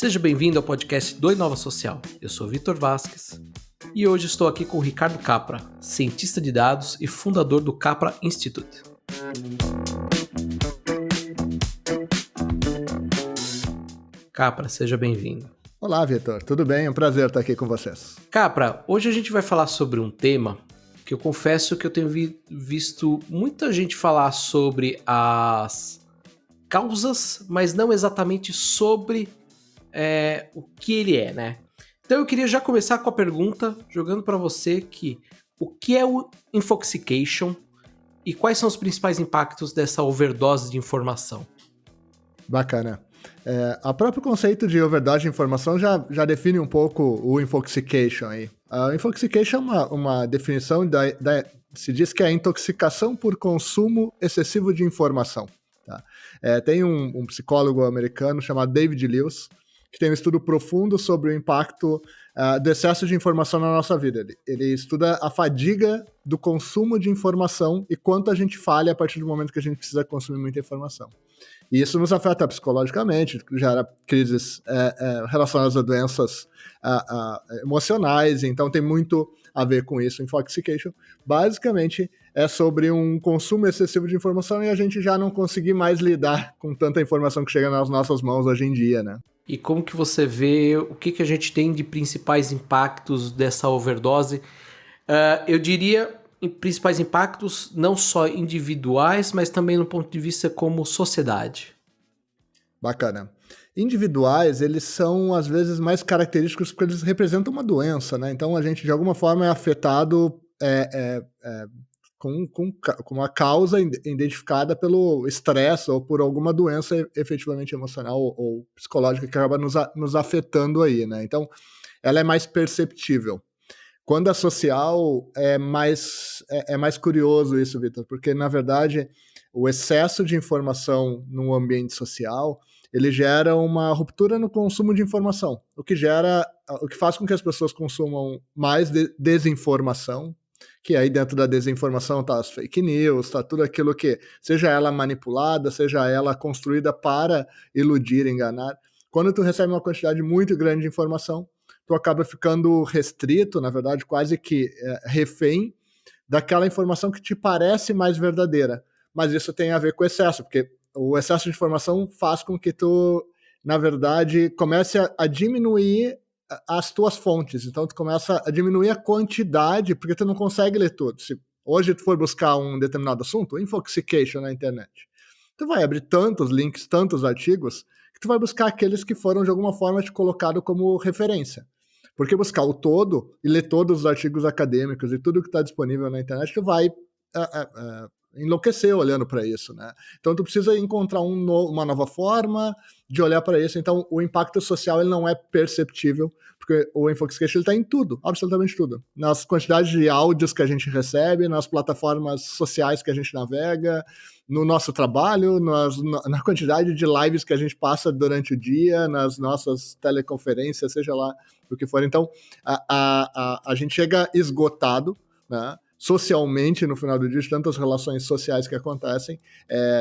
Seja bem-vindo ao podcast do Inova Social. Eu sou Vitor Vasques e hoje estou aqui com o Ricardo Capra, cientista de dados e fundador do Capra Institute. Capra, seja bem-vindo. Olá, Vitor. Tudo bem? É um prazer estar aqui com vocês. Capra, hoje a gente vai falar sobre um tema que eu confesso que eu tenho visto muita gente falar sobre as causas, mas não exatamente sobre o que ele é, né? Então eu queria já começar com a pergunta, jogando para você o que é o infoxication e quais são os principais impactos dessa overdose de informação? Bacana. O próprio conceito de overdose de informação já define um pouco o infoxication aí. A infoxication é uma definição se diz que é a intoxicação por consumo excessivo de informação. Tá? Tem um psicólogo americano chamado David Lewis, que tem um estudo profundo sobre o impacto do excesso de informação na nossa vida. Ele estuda a fadiga do consumo de informação e quanto a gente falha a partir do momento que a gente precisa consumir muita informação. E isso nos afeta psicologicamente, gera crises relacionadas a doenças emocionais, então tem muito a ver com isso. Infoxication basicamente é sobre um consumo excessivo de informação e a gente já não conseguir mais lidar com tanta informação que chega nas nossas mãos hoje em dia, né? E como que você vê, o que a gente tem de principais impactos dessa overdose? Eu diria principais impactos não só individuais, mas também no ponto de vista como sociedade. Bacana. Individuais, eles são às vezes mais característicos porque eles representam uma doença, né? Então a gente de alguma forma é afetado com uma causa identificada pelo estresse ou por alguma doença efetivamente emocional ou psicológica que acaba nos afetando aí, né? Então ela é mais perceptível. Quando é social, é mais curioso isso, Vitor, porque, na verdade, o excesso de informação no ambiente social, ele gera uma ruptura no consumo de informação, o que faz com que as pessoas consumam mais desinformação, que aí dentro da desinformação tá as fake news, tá tudo aquilo que, seja ela manipulada, seja ela construída para iludir, enganar. Quando tu recebe uma quantidade muito grande de informação, tu acaba ficando restrito, na verdade, quase que refém daquela informação que te parece mais verdadeira. Mas isso tem a ver com o excesso, porque o excesso de informação faz com que tu, na verdade, comece a diminuir as tuas fontes. Então, tu começa a diminuir a quantidade, porque tu não consegue ler tudo. Se hoje tu for buscar um determinado assunto, infoxication na internet, tu vai abrir tantos links, tantos artigos, que tu vai buscar aqueles que foram, de alguma forma, te colocado como referência. Porque buscar o todo e ler todos os artigos acadêmicos e tudo que está disponível na internet, tu vai enlouquecer olhando para isso, né? Então tu precisa encontrar uma nova forma de olhar para isso. Então o impacto social ele não é perceptível, porque o infoxication está em tudo, absolutamente tudo. Nas quantidades de áudios que a gente recebe, nas plataformas sociais que a gente navega, no nosso trabalho, na quantidade de lives que a gente passa durante o dia, nas nossas teleconferências, seja lá o que for. Então, a gente chega esgotado, né, socialmente no final do dia, de tantas relações sociais que acontecem,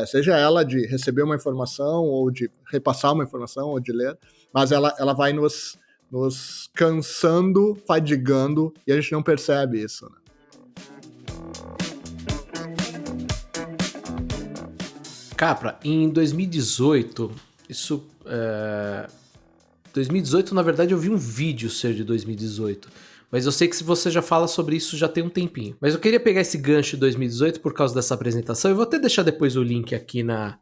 seja ela de receber uma informação, ou de repassar uma informação, ou de ler, mas ela vai nos cansando, fadigando, e a gente não percebe isso, né? Capra, em 2018, 2018, na verdade, eu vi um vídeo ser de 2018, mas eu sei que se você já fala sobre isso já tem um tempinho. Mas eu queria pegar esse gancho de 2018 por causa dessa apresentação, eu vou até deixar depois o link aqui na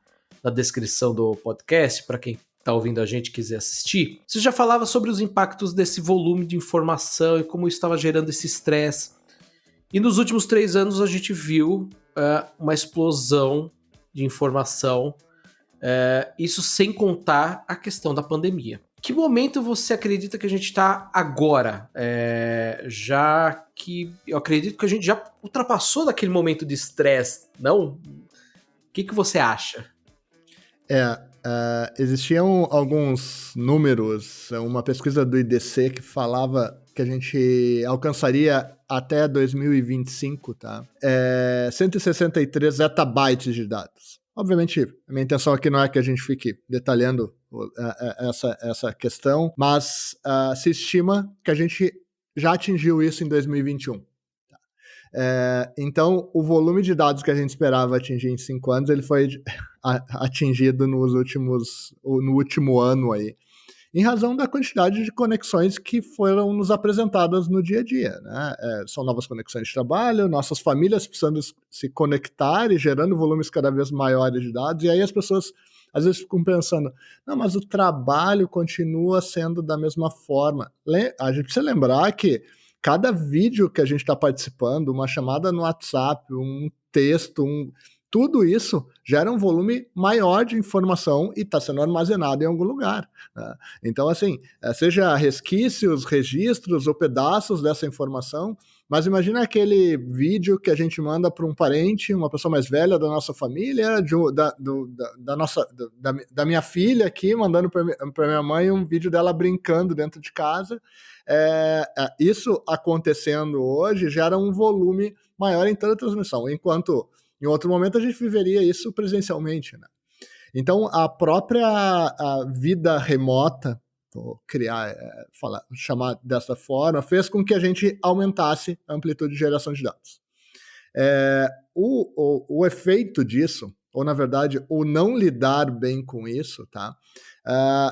descrição do podcast, para quem está ouvindo a gente e quiser assistir. Você já falava sobre os impactos desse volume de informação e como isso estava gerando esse estresse. E nos últimos 3 anos a gente viu uma explosão de informação, isso sem contar a questão da pandemia. Que momento você acredita que a gente está agora? Já que eu acredito que a gente já ultrapassou daquele momento de estresse, não? O que você acha? Existiam alguns números, uma pesquisa do IDC que falava que a gente alcançaria até 2025, tá? 163 zettabytes de dados. Obviamente, a minha intenção aqui não é que a gente fique detalhando essa questão, mas se estima que a gente já atingiu isso em 2021. Então, o volume de dados que a gente esperava atingir em 5 anos, ele foi atingido no último ano aí, em razão da quantidade de conexões que foram nos apresentadas no dia a dia, né? São novas conexões de trabalho, nossas famílias precisando se conectar e gerando volumes cada vez maiores de dados, e aí as pessoas às vezes ficam pensando, não, mas o trabalho continua sendo da mesma forma. A gente precisa lembrar que cada vídeo que a gente está participando, uma chamada no WhatsApp, um texto, tudo isso gera um volume maior de informação e está sendo armazenado em algum lugar, né? Então, assim, seja resquícios, registros ou pedaços dessa informação, mas imagina aquele vídeo que a gente manda para um parente, uma pessoa mais velha da nossa família, da minha filha aqui, mandando para minha mãe um vídeo dela brincando dentro de casa. Isso acontecendo hoje gera um volume maior em toda a transmissão, enquanto em outro momento a gente viveria isso presencialmente, né? Então, a própria vida remota, vou chamar dessa forma, fez com que a gente aumentasse a amplitude de geração de dados. O efeito disso, ou na verdade, o não lidar bem com isso, tá?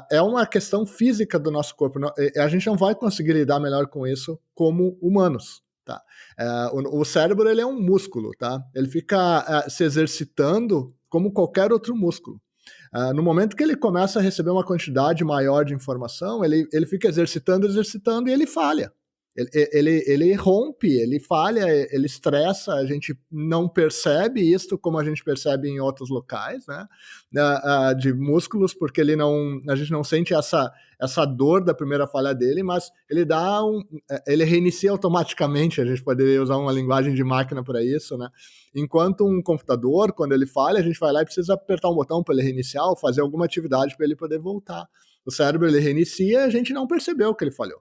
É uma questão física do nosso corpo. A gente não vai conseguir lidar melhor com isso como humanos. Tá? O cérebro ele é um músculo, tá? Ele fica se exercitando como qualquer outro músculo. No momento que ele começa a receber uma quantidade maior de informação, ele fica exercitando e ele falha. Ele rompe, ele falha, ele estressa, a gente não percebe isso como a gente percebe em outros locais, né? De músculos, porque a gente não sente essa dor da primeira falha dele, mas ele reinicia automaticamente, a gente poderia usar uma linguagem de máquina para isso, né? Enquanto um computador, quando ele falha, a gente vai lá e precisa apertar um botão para ele reiniciar ou fazer alguma atividade para ele poder voltar. O cérebro ele reinicia e a gente não percebeu que ele falhou.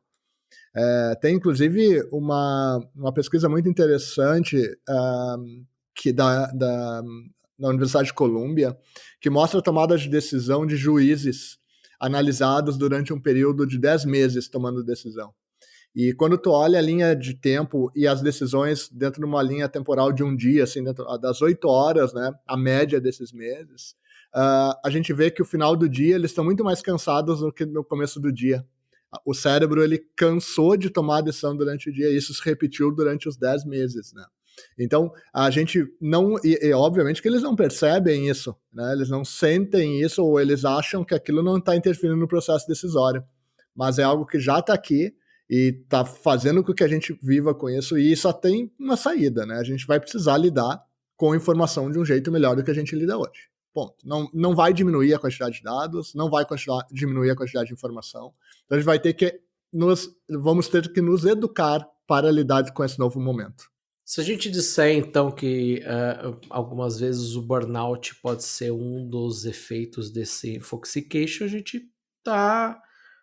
Tem inclusive uma pesquisa muito interessante que da Universidade de Colômbia, que mostra a tomada de decisão de juízes analisados durante um período de 10 meses tomando decisão. E quando tu olha a linha de tempo e as decisões dentro de uma linha temporal de um dia, assim, dentro das 8 horas, né, a média desses meses, a gente vê que o final do dia eles estão muito mais cansados do que no começo do dia. O cérebro ele cansou de tomar a decisão durante o dia e isso se repetiu durante os 10 meses, né? Então, a gente não... E obviamente que eles não percebem isso, né? Eles não sentem isso ou eles acham que aquilo não está interferindo no processo decisório. Mas é algo que já está aqui e está fazendo com que a gente viva com isso e só tem uma saída, né? A gente vai precisar lidar com a informação de um jeito melhor do que a gente lida hoje. Ponto. Não vai diminuir a quantidade de dados, não vai diminuir a quantidade de informação. Então a gente vai ter que vamos ter que nos educar para lidar com esse novo momento. Se a gente disser, então, que algumas vezes o burnout pode ser um dos efeitos desse infoxication, a gente está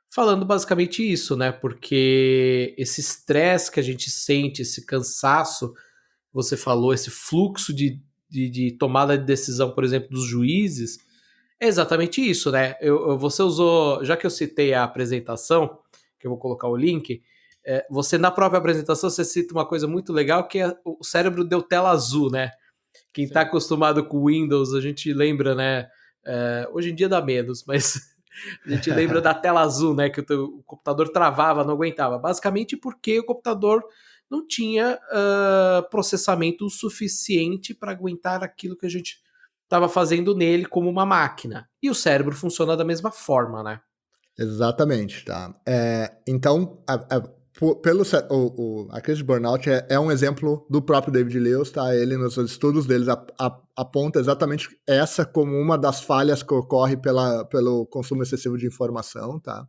falando basicamente isso, né? Porque esse estresse que a gente sente, esse cansaço, você falou, esse fluxo de tomada de decisão, por exemplo, dos juízes, é exatamente isso, né? Você usou, já que eu citei a apresentação, que eu vou colocar o link, você na própria apresentação você cita uma coisa muito legal que o cérebro deu tela azul, né? Quem está acostumado com Windows, a gente lembra, né? Hoje em dia dá menos, mas a gente lembra da tela azul, né? Que o computador travava, não aguentava. Basicamente porque o computador não tinha processamento suficiente para aguentar aquilo que a gente estava fazendo nele como uma máquina. E o cérebro funciona da mesma forma, né? Exatamente, tá? Então, a crise de burnout é um exemplo do próprio David Lewis, tá? Ele, nos estudos deles, aponta exatamente essa como uma das falhas que ocorre pelo consumo excessivo de informação, tá?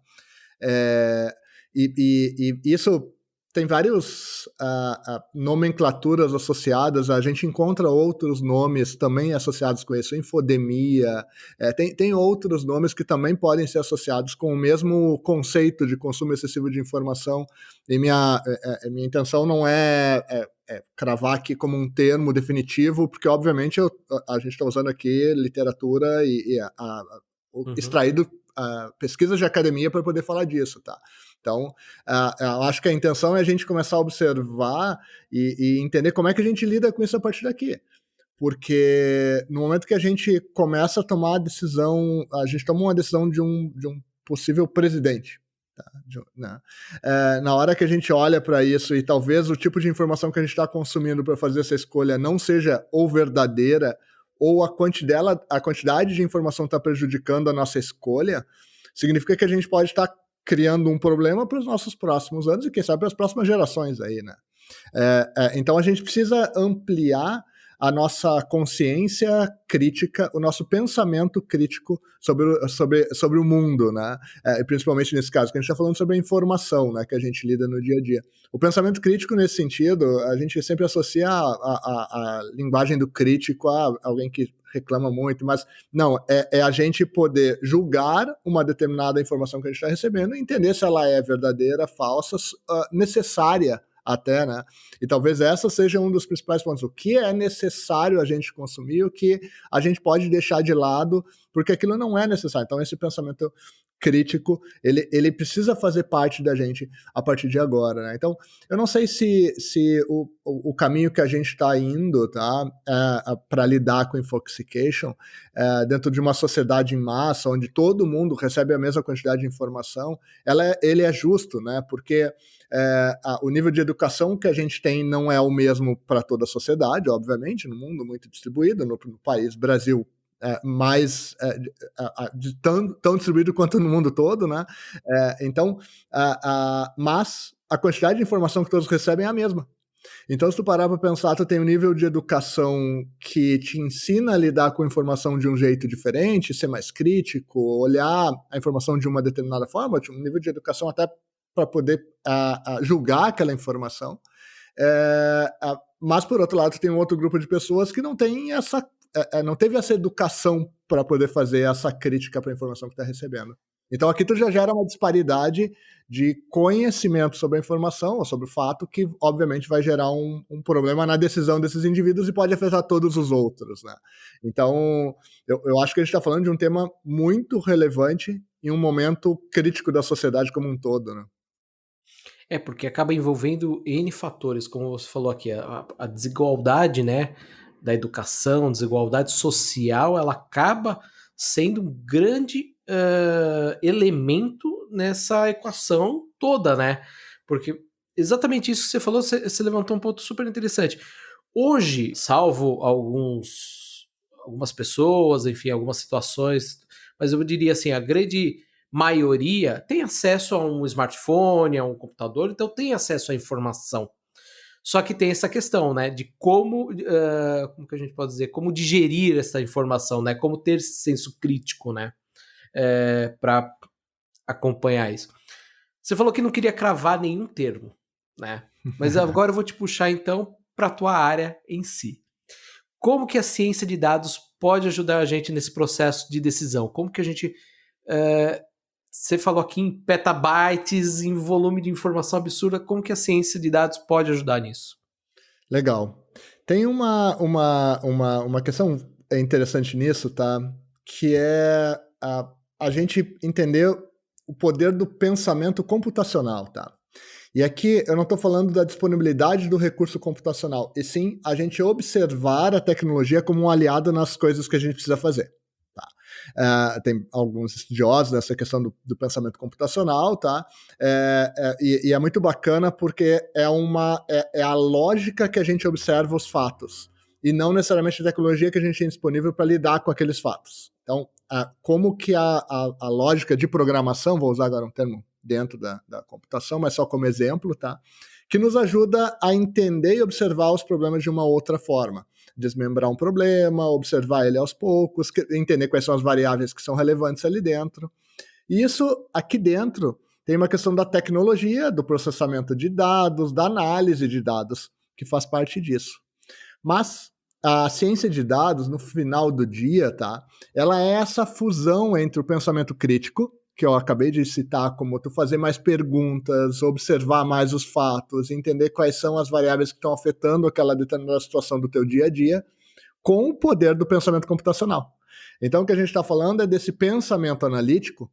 E isso tem vários nomenclaturas associadas, a gente encontra outros nomes também associados com isso, infodemia, tem outros nomes que também podem ser associados com o mesmo conceito de consumo excessivo de informação, e minha intenção não é cravar aqui como um termo definitivo, porque obviamente a gente está usando aqui literatura e extraído pesquisas de academia para poder falar disso, tá? Então, eu acho que a intenção é a gente começar a observar e entender como é que a gente lida com isso a partir daqui. Porque no momento que a gente começa a tomar a decisão, a gente toma uma decisão de um possível presidente. Tá? Né? Na hora que a gente olha para isso e talvez o tipo de informação que a gente está consumindo para fazer essa escolha não seja ou verdadeira ou a quantidade de informação está prejudicando a nossa escolha, significa que a gente pode estar criando um problema para os nossos próximos anos e quem sabe para as próximas gerações aí, né? Então a gente precisa ampliar a nossa consciência crítica, o nosso pensamento crítico sobre o mundo, né? Principalmente nesse caso, que a gente está falando sobre a informação, né, que a gente lida no dia a dia. O pensamento crítico, nesse sentido, a gente sempre associa a linguagem do crítico a alguém que reclama muito, mas não, é a gente poder julgar uma determinada informação que a gente está recebendo e entender se ela é verdadeira, falsa, necessária até, né? E talvez essa seja um dos principais pontos. O que é necessário a gente consumir, o que a gente pode deixar de lado, porque aquilo não é necessário. Então, esse pensamento crítico, ele precisa fazer parte da gente a partir de agora, né? Então, eu não sei se o caminho que a gente está indo, tá, para lidar com infoxication, dentro de uma sociedade em massa, onde todo mundo recebe a mesma quantidade de informação, ele é justo, né? Porque o nível de educação que a gente tem não é o mesmo para toda a sociedade, obviamente, no mundo muito distribuído, no país Brasil, mais tão distribuído quanto no mundo todo, né? Então, mas a quantidade de informação que todos recebem é a mesma. Então, se tu parar para pensar, tu tem um nível de educação que te ensina a lidar com a informação de um jeito diferente, ser mais crítico, olhar a informação de uma determinada forma, um nível de educação até para poder julgar aquela informação. Mas, por outro lado, tem um outro grupo de pessoas que não tem não teve essa educação para poder fazer essa crítica para a informação que está recebendo. Então, aqui tu já gera uma disparidade de conhecimento sobre a informação ou sobre o fato que, obviamente, vai gerar um problema na decisão desses indivíduos e pode afetar todos os outros, né? Então, eu acho que a gente está falando de um tema muito relevante em um momento crítico da sociedade como um todo, né? Porque acaba envolvendo N fatores, como você falou aqui, a desigualdade, né, da educação, desigualdade social, ela acaba sendo um grande elemento nessa equação toda, né? Porque exatamente isso que você falou, você levantou um ponto super interessante. Hoje, salvo algumas pessoas, enfim, algumas situações, mas eu diria assim, a grande maioria tem acesso a um smartphone, a um computador, então tem acesso à informação. Só que tem essa questão, né, de como que a gente pode dizer, como digerir essa informação, né, como ter esse senso crítico, né, para acompanhar isso. Você falou que não queria cravar nenhum termo, né, mas agora eu vou te puxar então para a tua área em si. Como que a ciência de dados pode ajudar a gente nesse processo de decisão? Como que a gente... você falou aqui em petabytes, em volume de informação absurda, como que a ciência de dados pode ajudar nisso? Legal. Tem uma questão interessante nisso, tá? Que é a gente entender o poder do pensamento computacional, tá? E aqui eu não estou falando da disponibilidade do recurso computacional, e sim a gente observar a tecnologia como um aliado nas coisas que a gente precisa fazer. Tem alguns estudiosos nessa questão do pensamento computacional, tá? E é muito bacana porque é a lógica que a gente observa os fatos e não necessariamente a tecnologia que a gente tem disponível para lidar com aqueles fatos. Então, como que a lógica de programação, vou usar agora um termo dentro da computação, mas só como exemplo, tá? Que nos ajuda a entender e observar os problemas de uma outra forma. Desmembrar um problema, observar ele aos poucos, entender quais são as variáveis que são relevantes ali dentro. E isso, aqui dentro, tem uma questão da tecnologia, do processamento de dados, da análise de dados, que faz parte disso. Mas a ciência de dados, no final do dia, tá? Ela é essa fusão entre o pensamento crítico, que eu acabei de citar, como tu fazer mais perguntas, observar mais os fatos, entender quais são as variáveis que estão afetando aquela determinada situação do teu dia a dia, com o poder do pensamento computacional. Então, o que a gente está falando é desse pensamento analítico,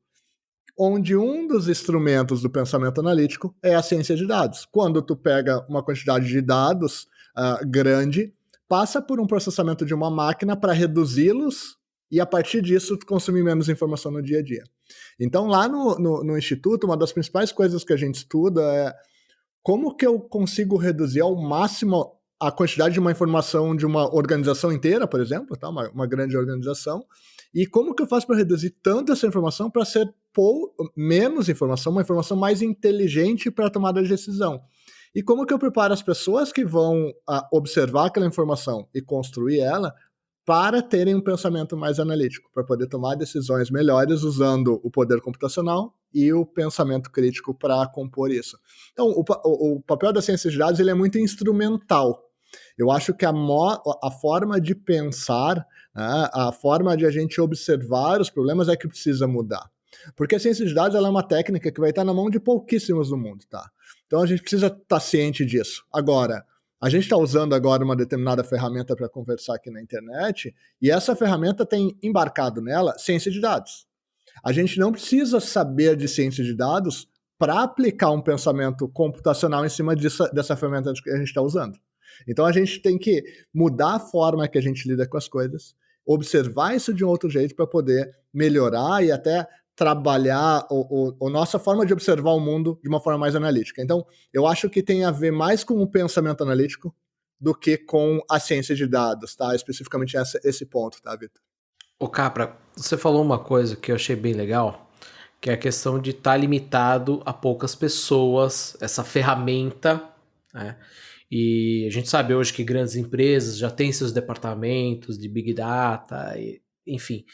onde um dos instrumentos do pensamento analítico é a ciência de dados. Quando tu pega uma quantidade de dados grande, passa por um processamento de uma máquina para reduzi-los e, a partir disso, tu consumir menos informação no dia a dia. Então, lá no Instituto, uma das principais coisas que a gente estuda é como que eu consigo reduzir ao máximo a quantidade de uma informação de uma organização inteira, por exemplo, tá? uma grande organização, e como que eu faço para reduzir tanto essa informação para ser menos informação, uma informação mais inteligente para a tomada de decisão. E como que eu preparo as pessoas que vão observar aquela informação e construir ela para terem um pensamento mais analítico, para poder tomar decisões melhores usando o poder computacional e o pensamento crítico para compor isso. Então, o papel da ciência de dados ele é muito instrumental. Eu acho que a forma de pensar, né, a forma de a gente observar os problemas é que precisa mudar. Porque a ciência de dados ela é uma técnica que vai estar na mão de pouquíssimos no mundo, tá? Então a gente precisa estar ciente disso. Agora, a gente está usando agora uma determinada ferramenta para conversar aqui na internet e essa ferramenta tem embarcado nela ciência de dados. A gente não precisa saber de ciência de dados para aplicar um pensamento computacional em cima dessa ferramenta que a gente está usando. Então a gente tem que mudar a forma que a gente lida com as coisas, observar isso de um outro jeito para poder melhorar e até trabalhar a nossa forma de observar o mundo de uma forma mais analítica. Então, eu acho que tem a ver mais com o pensamento analítico do que com a ciência de dados, tá? Especificamente esse ponto, tá, Vitor? Ô Capra, você falou uma coisa que eu achei bem legal, que é a questão de estar limitado a poucas pessoas, essa ferramenta, né? E a gente sabe hoje que grandes empresas já têm seus departamentos de Big Data, enfim.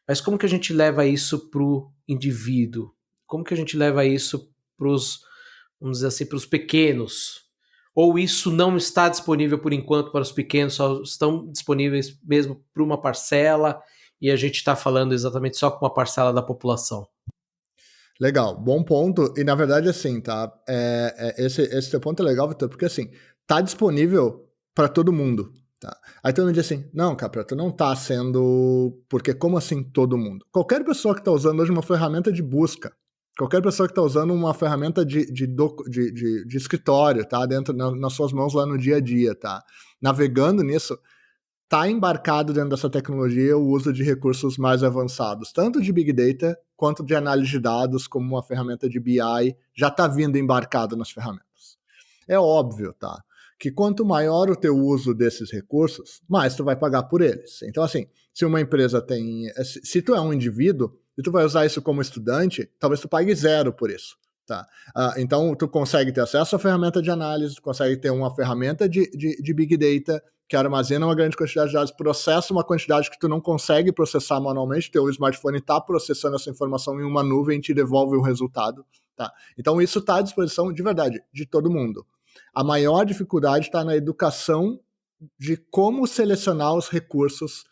Mas como que a gente leva isso para o indivíduo? Como que a gente leva isso para os, vamos dizer assim, para os pequenos? Ou isso não está disponível por enquanto para os pequenos, só estão disponíveis mesmo para uma parcela e a gente está falando exatamente só com uma parcela da população? Legal, bom ponto. E na verdade, assim, tá? Esse teu ponto é legal, Vitor, porque assim, tá disponível para todo mundo. Tá. Aí todo mundo diz assim, não, Capra, tu não tá sendo... Porque como assim todo mundo? Qualquer pessoa que tá usando hoje uma ferramenta de busca, qualquer pessoa que tá usando uma ferramenta de escritório, tá? Dentro, nas suas mãos lá no dia a dia, tá? Navegando nisso, tá embarcado dentro dessa tecnologia o uso de recursos mais avançados, tanto de Big Data quanto de análise de dados, como uma ferramenta de BI, já tá vindo embarcado nas ferramentas. É óbvio, tá? Que quanto maior o teu uso desses recursos, mais tu vai pagar por eles. Então, assim, se uma empresa tem... Se tu é um indivíduo e tu vai usar isso como estudante, talvez tu pague 0 por isso. Tá? Então, tu consegue ter acesso à ferramenta de análise, tu consegue ter uma ferramenta de Big Data que armazena uma grande quantidade de dados, processa uma quantidade que tu não consegue processar manualmente, teu smartphone está processando essa informação em uma nuvem e te devolve o resultado. Tá? Então, isso está à disposição, de verdade, de todo mundo. A maior dificuldade está na educação de como selecionar os recursos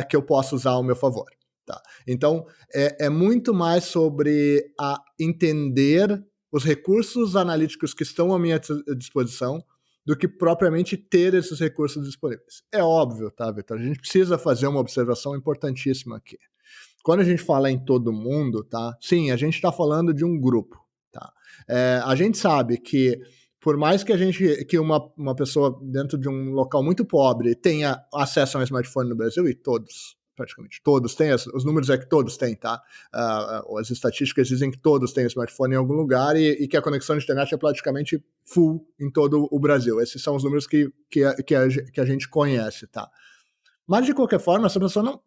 que eu posso usar ao meu favor. Tá? Então, é muito mais sobre entender os recursos analíticos que estão à minha disposição do que propriamente ter esses recursos disponíveis. É óbvio, tá, Vitor? A gente precisa fazer uma observação importantíssima aqui. Quando a gente fala em todo mundo, tá? Sim, a gente está falando de um grupo. Tá? A gente sabe que por mais que uma pessoa dentro de um local muito pobre tenha acesso a um smartphone no Brasil, e praticamente todos têm, os números é que todos têm, tá? As estatísticas dizem que todos têm smartphone em algum lugar e que a conexão de internet é praticamente full em todo o Brasil. Esses são os números que a gente conhece, tá? Mas, de qualquer forma, essa pessoa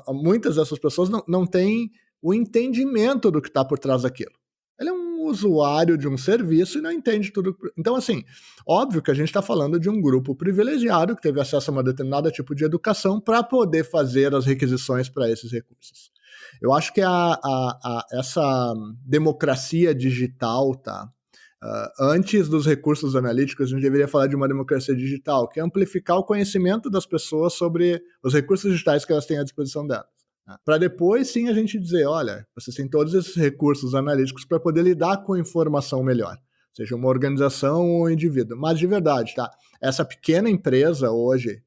muitas dessas pessoas não têm o entendimento do que está por trás daquilo. Ele é um usuário de um serviço e não entende tudo. Então, assim, óbvio que a gente está falando de um grupo privilegiado que teve acesso a uma determinada tipo de educação para poder fazer as requisições para esses recursos. Eu acho que essa democracia digital, tá? Antes dos recursos analíticos, a gente deveria falar de uma democracia digital, que é amplificar o conhecimento das pessoas sobre os recursos digitais que elas têm à disposição delas. Para depois, sim, a gente dizer, olha, vocês têm todos esses recursos analíticos para poder lidar com a informação melhor, seja uma organização ou um indivíduo. Mas, de verdade, tá? Essa pequena empresa hoje,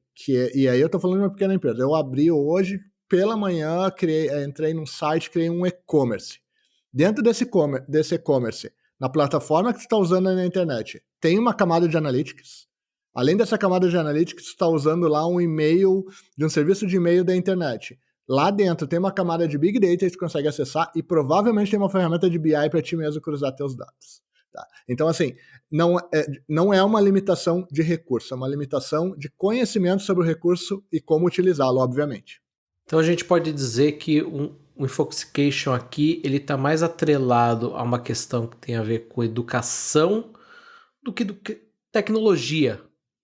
e aí eu estou falando de uma pequena empresa, eu abri hoje, pela manhã, entrei num site, criei um e-commerce. Dentro desse e-commerce, na plataforma que você está usando na internet, tem uma camada de analytics. Além dessa camada de analytics, você está usando lá um e-mail, de um serviço de e-mail da internet. Lá dentro tem uma camada de Big Data que você consegue acessar e provavelmente tem uma ferramenta de BI para ti mesmo cruzar teus dados. Tá? Então, assim, não é uma limitação de recurso, é uma limitação de conhecimento sobre o recurso e como utilizá-lo, obviamente. Então a gente pode dizer que o Infoxication aqui, ele está mais atrelado a uma questão que tem a ver com educação do que tecnologia.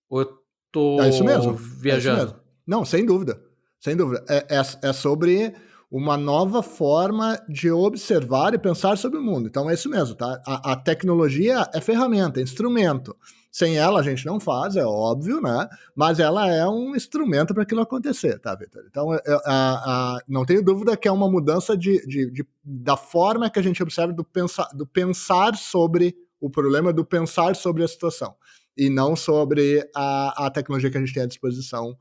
Ou eu tô É isso mesmo. viajando? É isso mesmo. Não, sem dúvida. Sem dúvida. É sobre uma nova forma de observar e pensar sobre o mundo. Então é isso mesmo, tá? A tecnologia é ferramenta, é instrumento. Sem ela a gente não faz, é óbvio, né? Mas ela é um instrumento para aquilo acontecer, tá, Vitor? Então não tenho dúvida que é uma mudança da forma que a gente observa do pensar sobre o problema, do pensar sobre a situação. E não sobre a tecnologia que a gente tem à disposição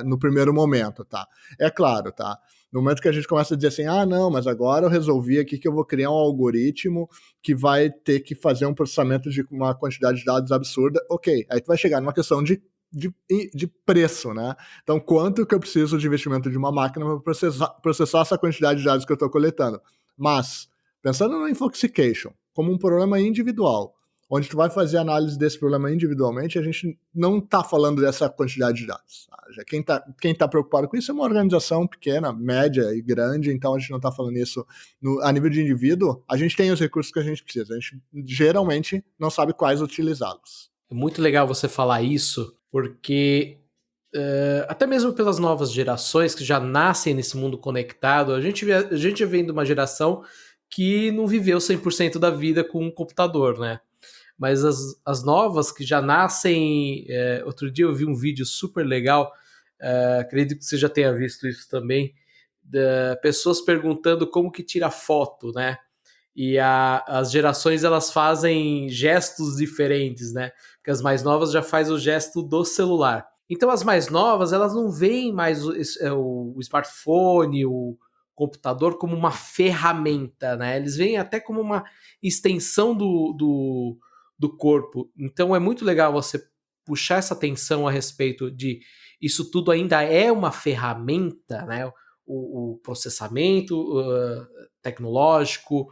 no primeiro momento, tá? É claro, tá? No momento que a gente começa a dizer assim, não, mas agora eu resolvi aqui que eu vou criar um algoritmo que vai ter que fazer um processamento de uma quantidade de dados absurda, ok. Aí tu vai chegar numa questão de preço, né? Então, quanto que eu preciso de investimento de uma máquina para processar essa quantidade de dados que eu estou coletando? Mas, pensando no Infoxication como um problema individual, onde tu vai fazer análise desse problema individualmente, a gente não está falando dessa quantidade de dados. Quem tá preocupado com isso é uma organização pequena, média e grande, então a gente não está falando isso a nível de indivíduo. A gente tem os recursos que a gente precisa, a gente geralmente não sabe quais utilizá-los. É muito legal você falar isso, porque até mesmo pelas novas gerações que já nascem nesse mundo conectado, a gente vem de uma geração que não viveu 100% da vida com um computador, né? Mas as novas que já nascem... outro dia eu vi um vídeo super legal, acredito que você já tenha visto isso também, pessoas perguntando como que tira foto, né? E as gerações elas fazem gestos diferentes, né? Porque as mais novas já faz o gesto do celular. Então as mais novas elas não veem mais o smartphone, o computador como uma ferramenta, né? Eles veem até como uma extensão do corpo. Então é muito legal você puxar essa atenção a respeito de isso tudo ainda é uma ferramenta, né? O processamento tecnológico,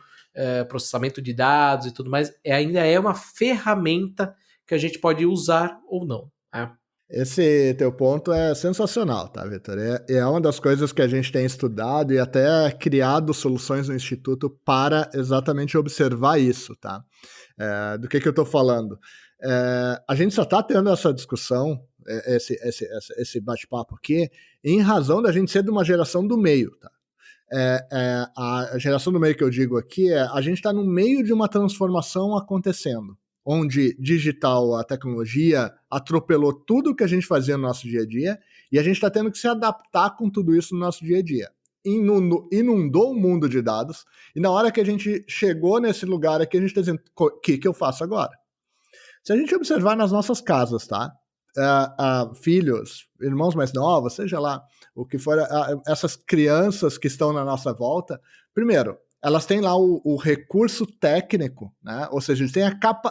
processamento de dados e tudo mais, ainda é uma ferramenta que a gente pode usar ou não. Né? Esse teu ponto é sensacional, tá, Vitor? É uma das coisas que a gente tem estudado e até criado soluções no Instituto para exatamente observar isso, tá? Do que eu estou falando? A gente só está tendo essa discussão, esse bate-papo aqui, em razão da gente ser de uma geração do meio, tá? A geração do meio que eu digo aqui a gente está no meio de uma transformação acontecendo, onde digital, a tecnologia atropelou tudo que a gente fazia no nosso dia a dia e a gente está tendo que se adaptar com tudo isso no nosso dia a dia. Inundou o mundo de dados e na hora que a gente chegou nesse lugar aqui, a gente está dizendo, o que eu faço agora? Se a gente observar nas nossas casas, tá? Filhos, irmãos mais novos, seja lá o que for, essas crianças que estão na nossa volta, primeiro, elas têm lá o recurso técnico, né? Ou seja, eles têm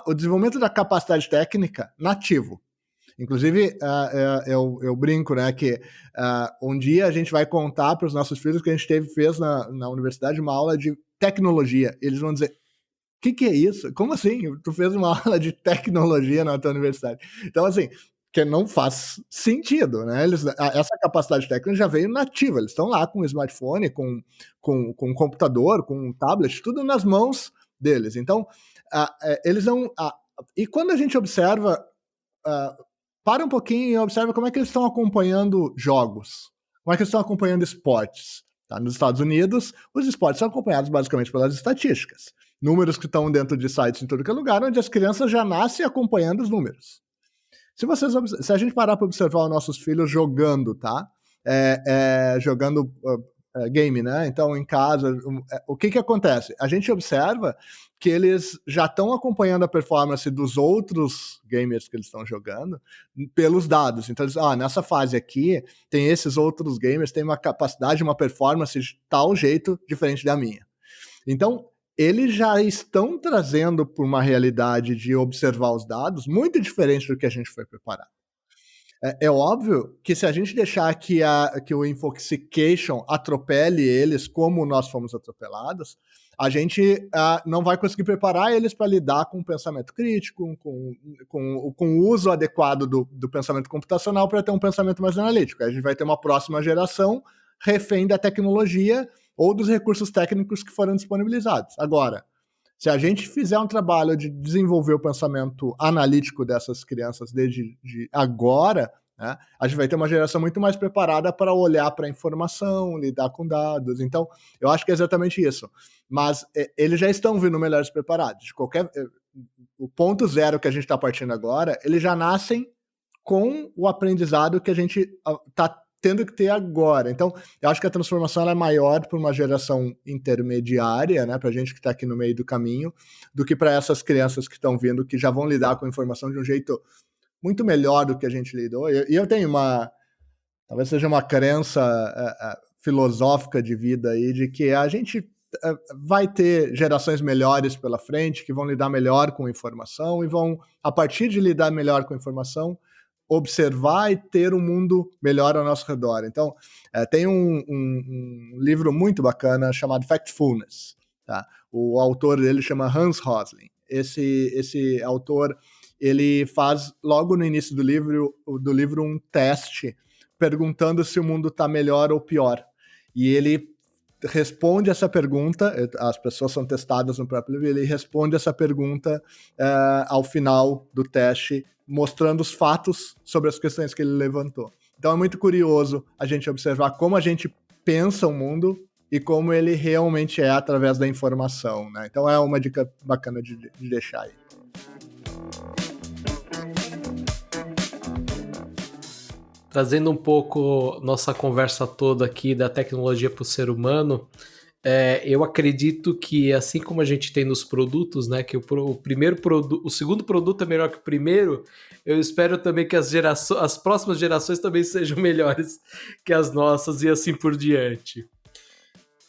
o desenvolvimento da capacidade técnica nativo. Inclusive, eu brinco, né, que um dia a gente vai contar para os nossos filhos que a gente fez na universidade uma aula de tecnologia. Eles vão dizer, o que é isso? Como assim? Tu fez uma aula de tecnologia na tua universidade? Então, assim, que não faz sentido, né? Essa capacidade técnica já veio nativa, eles estão lá com o smartphone, com um computador, com um tablet, tudo nas mãos deles. Então, eles não... e quando a gente observa, para um pouquinho e observa como é que eles estão acompanhando jogos, como é que eles estão acompanhando esportes, Tá? Nos Estados Unidos, os esportes são acompanhados basicamente pelas estatísticas. Números que estão dentro de sites em todo que é lugar, onde as crianças já nascem acompanhando os números. Se a gente parar para observar os nossos filhos jogando, tá? Jogando game, né? Então, em casa, o que acontece? A gente observa que eles já estão acompanhando a performance dos outros gamers que eles estão jogando pelos dados. Então, eles, nessa fase aqui, tem esses outros gamers, tem uma capacidade, uma performance de tal jeito diferente da minha. Então, eles já estão trazendo para uma realidade de observar os dados muito diferente do que a gente foi preparar. É óbvio que se a gente deixar que o infoxication atropele eles como nós fomos atropelados, a gente não vai conseguir preparar eles para lidar com o pensamento crítico, com o uso adequado do pensamento computacional para ter um pensamento mais analítico. A gente vai ter uma próxima geração refém da tecnologia ou dos recursos técnicos que foram disponibilizados. Agora, se a gente fizer um trabalho de desenvolver o pensamento analítico dessas crianças desde agora, né, a gente vai ter uma geração muito mais preparada para olhar para a informação, lidar com dados. Então, eu acho que é exatamente isso. Mas eles já estão vindo melhores preparados. O ponto zero que a gente está partindo agora, eles já nascem com o aprendizado que a gente está tendo que ter agora. Então, eu acho que a transformação ela é maior para uma geração intermediária, né, para a gente que está aqui no meio do caminho, do que para essas crianças que estão vindo, que já vão lidar com a informação de um jeito muito melhor do que a gente lidou. E eu tenho talvez seja uma crença filosófica de vida aí, de que a gente vai ter gerações melhores pela frente, que vão lidar melhor com informação e vão, a partir de lidar melhor com informação, observar e ter um mundo melhor ao nosso redor. Então, tem um livro muito bacana chamado Factfulness. Tá? O autor dele chama Hans Rosling. Esse autor, ele faz, logo no início do livro um teste perguntando se o mundo está melhor ou pior. E ele responde essa pergunta, as pessoas são testadas no próprio livro, ele responde essa pergunta ao final do teste, mostrando os fatos sobre as questões que ele levantou. Então é muito curioso a gente observar como a gente pensa o mundo e como ele realmente é através da informação, né? Então é uma dica bacana de deixar aí. Trazendo um pouco nossa conversa toda aqui da tecnologia para o ser humano, eu acredito que assim como a gente tem nos produtos, né, que o segundo produto é melhor que o primeiro, eu espero também que as próximas gerações também sejam melhores que as nossas e assim por diante.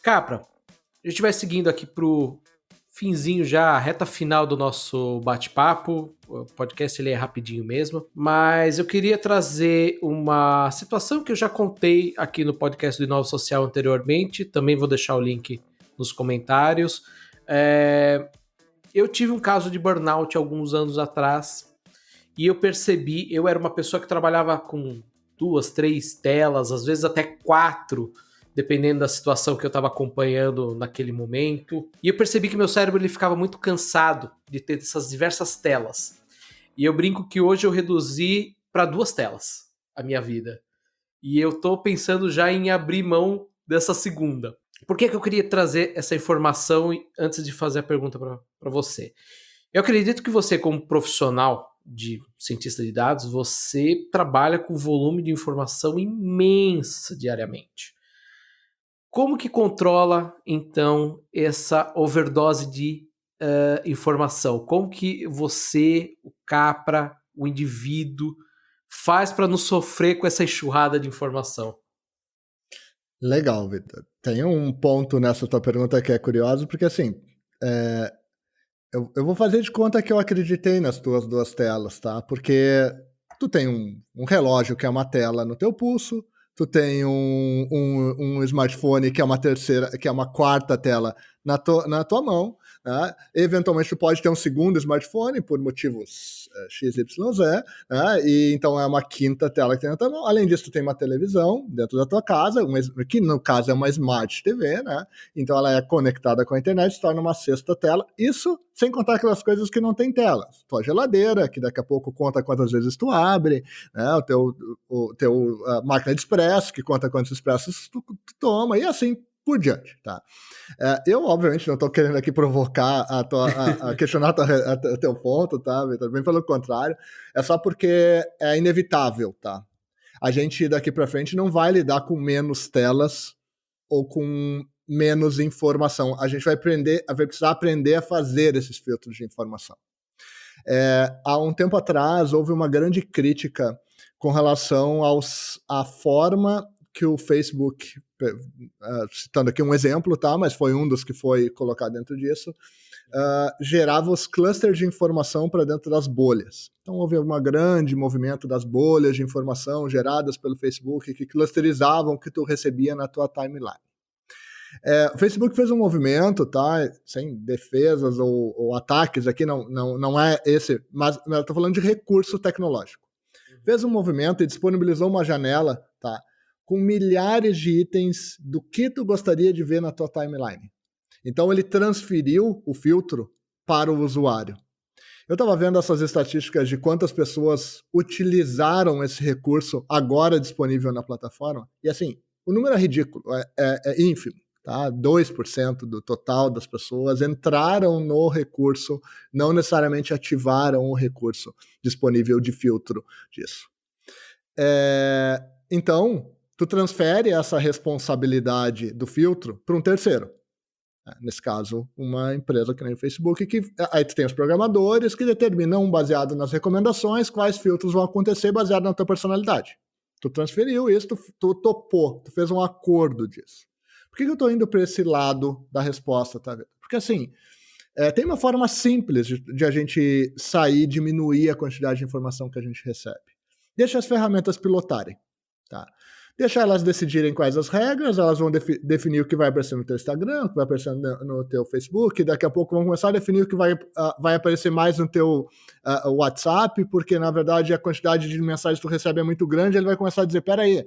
Capra, a gente vai seguindo aqui pro finzinho já, a reta final do nosso bate-papo. O podcast ele é rapidinho mesmo, mas eu queria trazer uma situação que eu já contei aqui no podcast do Inova Social anteriormente, também vou deixar o link nos comentários. Eu tive um caso de burnout alguns anos atrás e eu era uma pessoa que trabalhava com 2, 3 telas, às vezes até 4, dependendo da situação que eu estava acompanhando naquele momento. E eu percebi que meu cérebro ele ficava muito cansado de ter essas diversas telas. E eu brinco que hoje eu reduzi para 2 telas a minha vida. E eu estou pensando já em abrir mão dessa segunda. Por que eu queria trazer essa informação antes de fazer a pergunta para você? Eu acredito que você, como profissional de cientista de dados, você trabalha com volume de informação imensa diariamente. Como que controla, então, essa overdose de informação? Como que você, o Capra, o indivíduo, faz para não sofrer com essa enxurrada de informação? Legal, Vitor. Tem um ponto nessa tua pergunta que é curioso, porque assim, eu vou fazer de conta que eu acreditei nas tuas 2 telas, tá? Porque tu tem um relógio que é uma tela no teu pulso, tu tem um smartphone que é uma terceira, que é uma quarta tela na tua mão, né? Eventualmente tu pode ter um segundo smartphone por motivos XYZ, né? E então é uma quinta tela que tem na tua mão. Além disso, tu tem uma televisão dentro da tua casa, que no caso é uma Smart TV, né? Então ela é conectada com a internet, se torna uma sexta tela. Isso sem contar aquelas coisas que não tem tela. Tua geladeira, que daqui a pouco conta quantas vezes tu abre, né? O teu máquina de expresso, que conta quantos expressos tu toma, e assim por diante, tá? Eu, obviamente, não estou querendo aqui provocar a questionar o teu ponto, tá, Vitor? Bem pelo contrário, é só porque é inevitável, tá? A gente, daqui para frente, não vai lidar com menos telas ou com menos informação. A gente vai precisar aprender a fazer esses filtros de informação. Há um tempo atrás, houve uma grande crítica com relação à forma que o Facebook, citando aqui um exemplo, tá? Mas foi um dos que foi colocado dentro disso, gerava os clusters de informação para dentro das bolhas. Então houve um grande movimento das bolhas de informação geradas pelo Facebook que clusterizavam o que tu recebia na tua timeline. O Facebook fez um movimento, tá? Sem defesas ou ataques aqui, não é esse, mas eu estou falando de recurso tecnológico. Fez um movimento e disponibilizou uma janela, tá? Com milhares de itens do que tu gostaria de ver na tua timeline. Então ele transferiu o filtro para o usuário. Eu estava vendo essas estatísticas de quantas pessoas utilizaram esse recurso agora disponível na plataforma, e assim, o número é ridículo, é ínfimo. Tá? 2% do total das pessoas entraram no recurso, não necessariamente ativaram o recurso disponível de filtro disso. Então, tu transfere essa responsabilidade do filtro para um terceiro. Nesse caso, uma empresa que nem o Facebook, que aí tu tem os programadores que determinam, baseado nas recomendações, quais filtros vão acontecer baseado na tua personalidade. Tu transferiu isso, tu topou, tu fez um acordo disso. Por que eu estou indo para esse lado da resposta, tá? Porque assim, tem uma forma simples de a gente sair, diminuir a quantidade de informação que a gente recebe. Deixa as ferramentas pilotarem, tá? Deixa elas decidirem quais as regras, elas vão definir o que vai aparecer no teu Instagram, o que vai aparecer no teu Facebook, daqui a pouco vão começar a definir o que vai aparecer mais no teu WhatsApp, porque na verdade a quantidade de mensagens que tu recebe é muito grande, ele vai começar a dizer, peraí,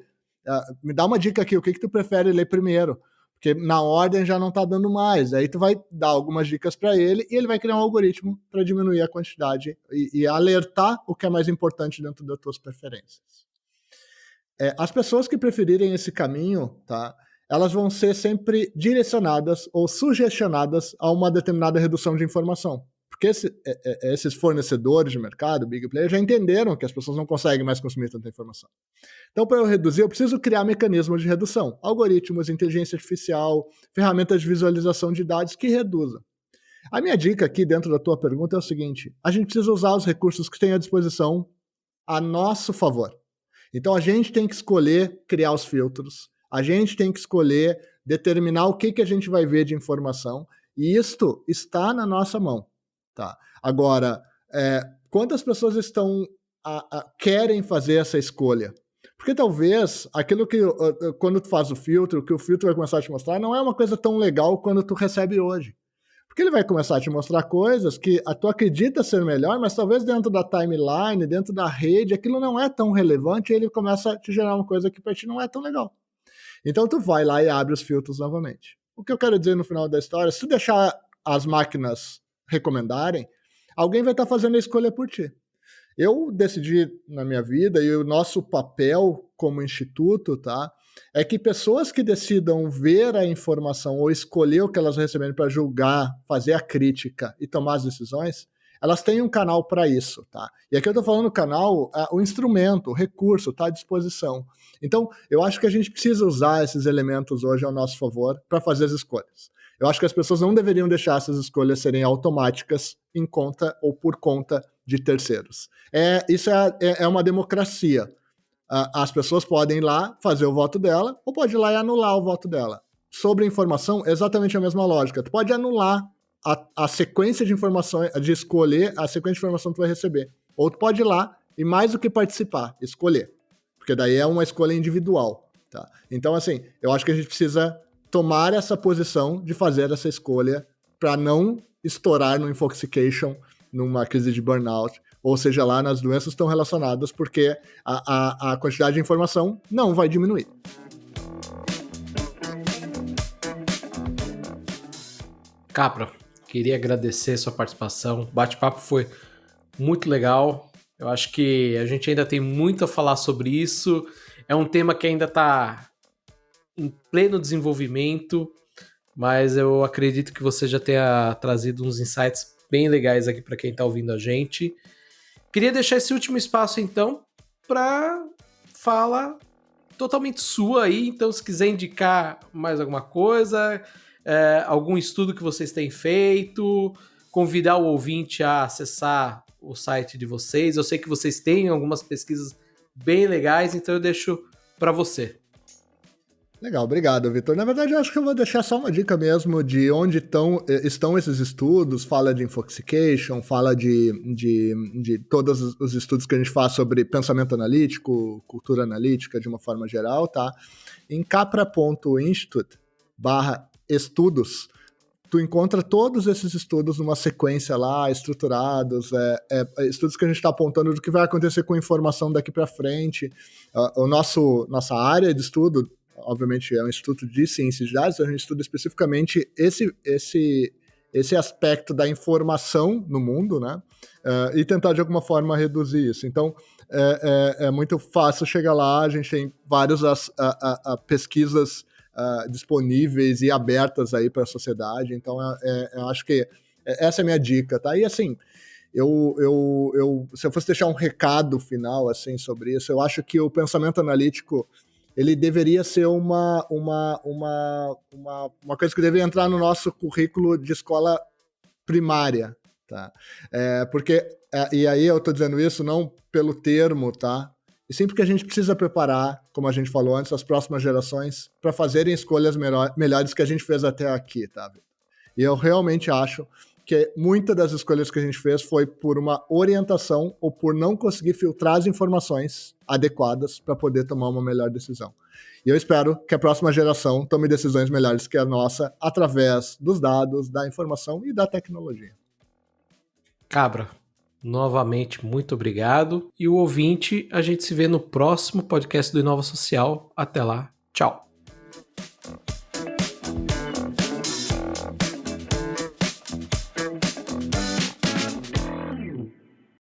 me dá uma dica aqui, o que tu prefere ler primeiro? Porque na ordem já não está dando mais. Aí tu vai dar algumas dicas para ele e ele vai criar um algoritmo para diminuir a quantidade e alertar o que é mais importante dentro das tuas preferências. As pessoas que preferirem esse caminho, tá, elas vão ser sempre direcionadas ou sugestionadas a uma determinada redução de informação. Porque esses fornecedores de mercado, big players, já entenderam que as pessoas não conseguem mais consumir tanta informação. Então, para eu reduzir, eu preciso criar mecanismos de redução. Algoritmos, inteligência artificial, ferramentas de visualização de dados que reduzam. A minha dica aqui dentro da tua pergunta é o seguinte, a gente precisa usar os recursos que tem à disposição a nosso favor. Então, a gente tem que escolher criar os filtros, a gente tem que escolher determinar o que a gente vai ver de informação, e isto está na nossa mão. Tá. Agora, quantas pessoas querem fazer essa escolha? Porque talvez aquilo que, quando tu faz o filtro, que o filtro vai começar a te mostrar, não é uma coisa tão legal quando tu recebe hoje. Porque ele vai começar a te mostrar coisas que tu acredita ser melhor, mas talvez dentro da timeline, dentro da rede, aquilo não é tão relevante e ele começa a te gerar uma coisa que para ti não é tão legal. Então tu vai lá e abre os filtros novamente. O que eu quero dizer no final da história, se tu deixar as máquinas recomendarem, alguém vai estar fazendo a escolha por ti. Eu decidi na minha vida, e o nosso papel como instituto, tá, é que pessoas que decidam ver a informação ou escolher o que elas receberem para julgar, fazer a crítica e tomar as decisões, elas têm um canal para isso, tá? E aqui eu estou falando canal, o instrumento, o recurso está à disposição. Então, eu acho que a gente precisa usar esses elementos hoje ao nosso favor para fazer as escolhas. Eu acho que as pessoas não deveriam deixar essas escolhas serem automáticas em conta ou por conta de terceiros. Isso é uma democracia. As pessoas podem ir lá fazer o voto dela ou pode ir lá e anular o voto dela. Sobre informação, exatamente a mesma lógica. Tu pode anular a sequência de informações, de escolher a sequência de informação que tu vai receber. Ou tu pode ir lá e, mais do que participar, escolher. Porque daí é uma escolha individual. Tá? Então, assim, eu acho que a gente precisa tomar essa posição de fazer essa escolha para não estourar no infoxication, numa crise de burnout, ou seja lá, nas doenças que estão relacionadas, porque a quantidade de informação não vai diminuir. Capra, queria agradecer sua participação. O bate-papo foi muito legal. Eu acho que a gente ainda tem muito a falar sobre isso. É um tema que ainda está em pleno desenvolvimento, mas eu acredito que você já tenha trazido uns insights bem legais aqui para quem está ouvindo a gente. Queria deixar esse último espaço, então, para fala totalmente sua aí. Então, se quiser indicar mais alguma coisa, algum estudo que vocês têm feito, convidar o ouvinte a acessar o site de vocês. Eu sei que vocês têm algumas pesquisas bem legais, então eu deixo para você. Legal, obrigado, Vitor. Na verdade, eu acho que eu vou deixar só uma dica mesmo de onde estão esses estudos. Fala de infoxication, fala de todos os estudos que a gente faz sobre pensamento analítico, cultura analítica de uma forma geral, tá? Em capra.institute/estudos, tu encontra todos esses estudos numa sequência lá, estruturados, estudos que a gente está apontando do que vai acontecer com a informação daqui para frente. Nossa área de estudo, obviamente, é um instituto de ciências de dados, a gente estuda especificamente esse aspecto da informação no mundo, né? E tentar, de alguma forma, reduzir isso. Então, é muito fácil chegar lá, a gente tem várias pesquisas disponíveis e abertas aí para a sociedade, então eu acho que essa é a minha dica, tá? E assim, se eu fosse deixar um recado final assim sobre isso, eu acho que o pensamento analítico ele deveria ser uma coisa que deveria entrar no nosso currículo de escola primária, tá? E aí eu estou dizendo isso não pelo termo, tá? E sempre que a gente precisa preparar, como a gente falou antes, as próximas gerações para fazerem escolhas melhores que a gente fez até aqui, tá? E eu realmente acho que muitas das escolhas que a gente fez foi por uma orientação ou por não conseguir filtrar as informações adequadas para poder tomar uma melhor decisão. E eu espero que a próxima geração tome decisões melhores que a nossa através dos dados, da informação e da tecnologia. Cabra, novamente, muito obrigado. E o ouvinte, a gente se vê no próximo podcast do Inova Social. Até lá, tchau.